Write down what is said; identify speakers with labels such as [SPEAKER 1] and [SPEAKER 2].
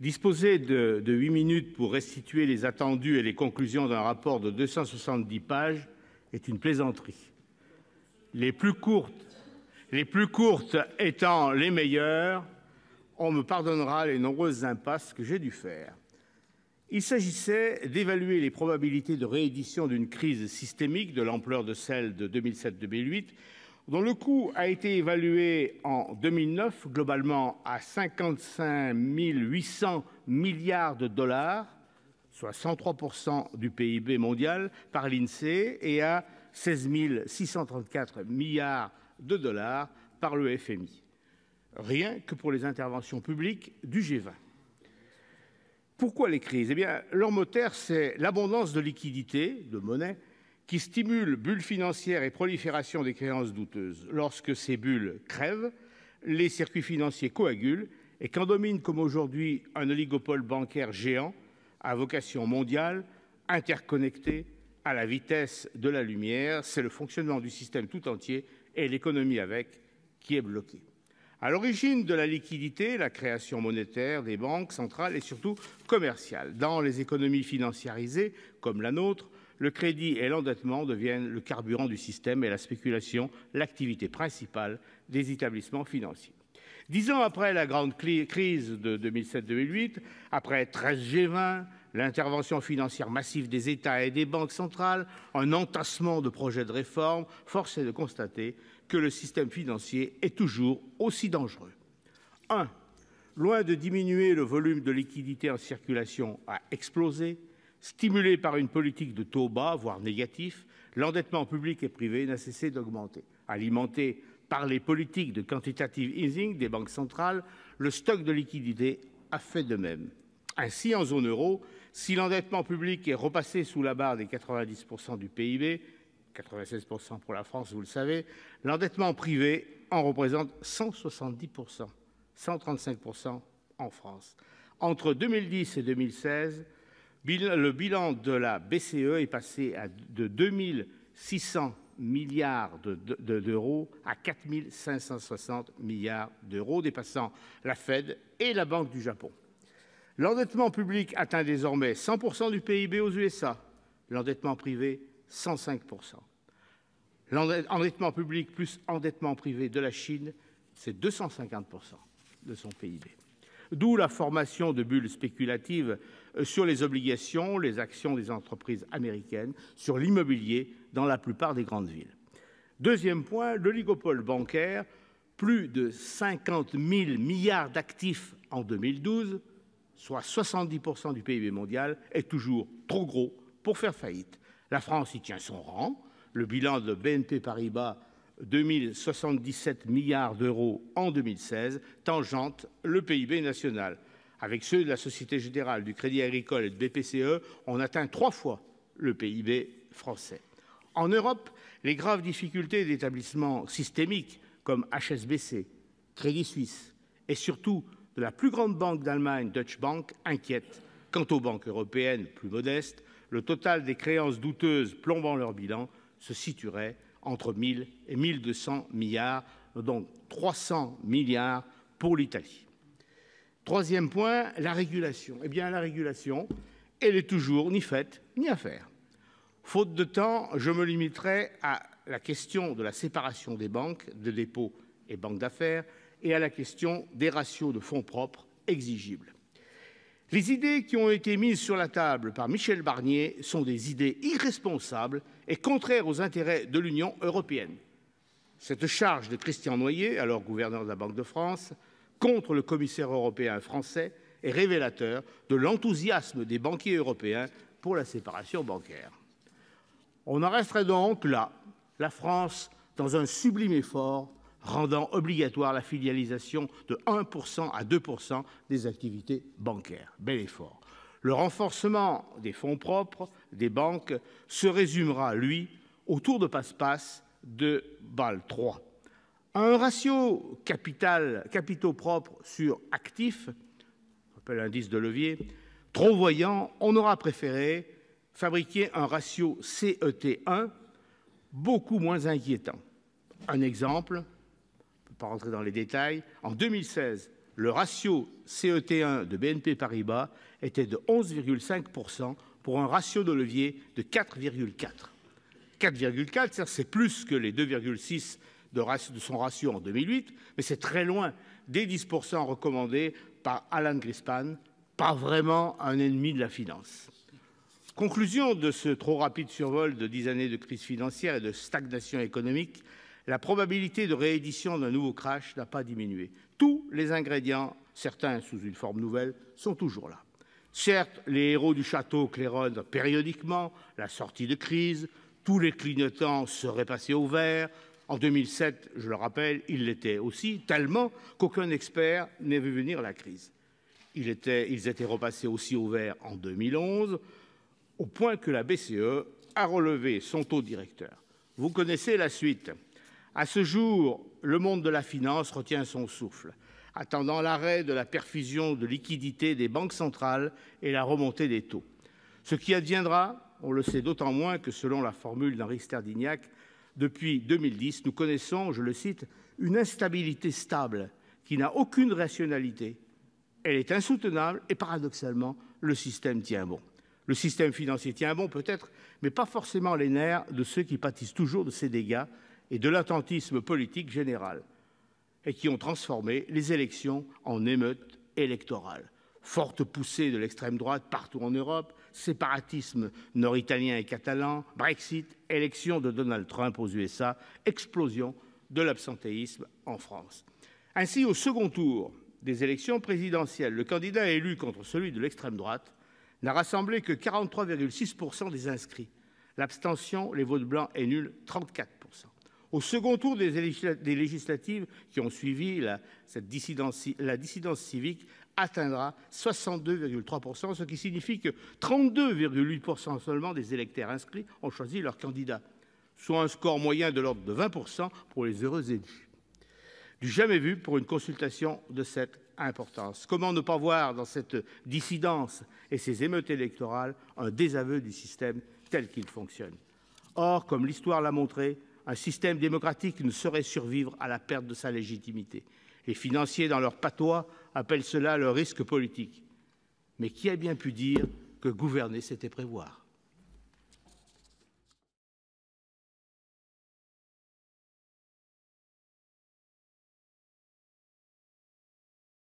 [SPEAKER 1] Disposer de 8 minutes pour restituer les attendus et les conclusions d'un rapport de 270 pages est une plaisanterie. Les plus courtes étant les meilleures, on me pardonnera les nombreuses impasses que j'ai dû faire. Il s'agissait d'évaluer les probabilités de réédition d'une crise systémique de l'ampleur de celle de 2007-2008, dont le coût a été évalué en 2009 globalement à 55 800 milliards de dollars, soit 103% du PIB mondial par l'INSEE, et à 16 634 milliards de dollars par le FMI. Rien que pour les interventions publiques du G20. Pourquoi les crises? Eh bien, leur moteur, c'est l'abondance de liquidités, de monnaie, qui stimule bulles financières et prolifération des créances douteuses. Lorsque ces bulles crèvent, les circuits financiers coagulent et quand domine, comme aujourd'hui, un oligopole bancaire géant à vocation mondiale, interconnecté à la vitesse de la lumière, c'est le fonctionnement du système tout entier et l'économie avec qui est bloquée. À l'origine de la liquidité, la création monétaire des banques centrales et surtout commerciale. Dans les économies financiarisées, comme la nôtre, le crédit et l'endettement deviennent le carburant du système et la spéculation l'activité principale des établissements financiers. 10 ans après la grande crise de 2007-2008, après 13 G20, l'intervention financière massive des États et des banques centrales, un entassement de projets de réforme, force est de constater que le système financier est toujours aussi dangereux. 1. Loin de diminuer, le volume de liquidités en circulation a explosé. Stimulé par une politique de taux bas, voire négatif, l'endettement public et privé n'a cessé d'augmenter. Alimenté par les politiques de quantitative easing des banques centrales, le stock de liquidités a fait de même. Ainsi, en zone euro, si l'endettement public est repassé sous la barre des 90% du PIB, 96% pour la France, vous le savez, l'endettement privé en représente 170%, 135% en France. Entre 2010 et 2016, le bilan de la BCE est passé de 2 600 milliards d'euros à 4 560 milliards d'euros, dépassant la Fed et la Banque du Japon. L'endettement public atteint désormais 100% du PIB aux USA, l'endettement privé 105%. L'endettement public plus endettement privé de la Chine, c'est 250% de son PIB. D'où la formation de bulles spéculatives sur les obligations, les actions des entreprises américaines, sur l'immobilier dans la plupart des grandes villes. Deuxième point, l'oligopole bancaire, plus de 50 000 milliards d'actifs en 2012, soit 70% du PIB mondial, est toujours trop gros pour faire faillite. La France y tient son rang. Le bilan de BNP Paribas, 2 077 milliards d'euros en 2016, tangente le PIB national. Avec ceux de la Société Générale, du Crédit Agricole et de BPCE, on atteint 3 fois le PIB français. En Europe, les graves difficultés d'établissements systémiques comme HSBC, Crédit Suisse et surtout de la plus grande banque d'Allemagne, Deutsche Bank, inquiètent. Quant aux banques européennes plus modestes, le total des créances douteuses plombant leur bilan se situerait entre 1 000 et 1 200 milliards, donc 300 milliards pour l'Italie. Troisième point, la régulation. Eh bien, la régulation, elle est toujours ni faite ni à faire. Faute de temps, je me limiterai à la question de la séparation des banques de dépôt et banques d'affaires et à la question des ratios de fonds propres exigibles. Les idées qui ont été mises sur la table par Michel Barnier sont des idées irresponsables et contraires aux intérêts de l'Union européenne. Cette charge de Christian Noyer, alors gouverneur de la Banque de France, contre le commissaire européen français est révélateur de l'enthousiasme des banquiers européens pour la séparation bancaire. On en resterait donc là, la France dans un sublime effort rendant obligatoire la filialisation de 1% à 2% des activités bancaires. Bel effort. Le renforcement des fonds propres des banques se résumera, lui, au tour de passe-passe de Bâle III. Un ratio capitaux propres sur actifs, on appelle l'indice de levier, trop voyant, on aura préféré fabriquer un ratio CET1 beaucoup moins inquiétant. Un exemple, pas rentrer dans les détails, en 2016, le ratio CET1 de BNP Paribas était de 11,5% pour un ratio de levier de 4,4. 4,4, c'est plus que les 2,6 de son ratio en 2008, mais c'est très loin des 10% recommandés par Alan Greenspan, pas vraiment un ennemi de la finance. Conclusion de ce trop rapide survol de 10 années de crise financière et de stagnation économique, la probabilité de réédition d'un nouveau crash n'a pas diminué. Tous les ingrédients, certains sous une forme nouvelle, sont toujours là. Certes, les héros du château claironnent périodiquement la sortie de crise, tous les clignotants seraient passés au vert. En 2007, je le rappelle, ils l'étaient aussi, tellement qu'aucun expert n'ait vu venir la crise. Ils étaient repassés aussi au vert en 2011, au point que la BCE a relevé son taux directeur. Vous connaissez la suite. À ce jour, le monde de la finance retient son souffle, attendant l'arrêt de la perfusion de liquidités des banques centrales et la remontée des taux. Ce qui adviendra, on le sait d'autant moins que, selon la formule d'Henri Sterdyniak, depuis 2010, nous connaissons, je le cite, « une instabilité stable qui n'a aucune rationalité. Elle est insoutenable et, paradoxalement, le système tient bon. » Le système financier tient bon peut-être, mais pas forcément les nerfs de ceux qui pâtissent toujours de ces dégâts et de l'attentisme politique général, et qui ont transformé les élections en émeutes électorales. Forte poussée de l'extrême droite partout en Europe, séparatisme nord-italien et catalan, Brexit, élection de Donald Trump aux USA, explosion de l'absentéisme en France. Ainsi, au second tour des élections présidentielles, le candidat élu contre celui de l'extrême droite n'a rassemblé que 43,6% des inscrits. L'abstention, les votes blancs et nuls, 34%. Au second tour des législatives qui ont suivi, la dissidence civique atteindra 62,3%, ce qui signifie que 32,8% seulement des électeurs inscrits ont choisi leur candidat, soit un score moyen de l'ordre de 20% pour les heureux élus. Du jamais vu pour une consultation de cette importance. Comment ne pas voir dans cette dissidence et ces émeutes électorales un désaveu du système tel qu'il fonctionne? Or, comme l'histoire l'a montré, un système démocratique ne saurait survivre à la perte de sa légitimité. Les financiers, dans leur patois, appellent cela le risque politique. Mais qui a bien pu dire que gouverner, c'était prévoir ?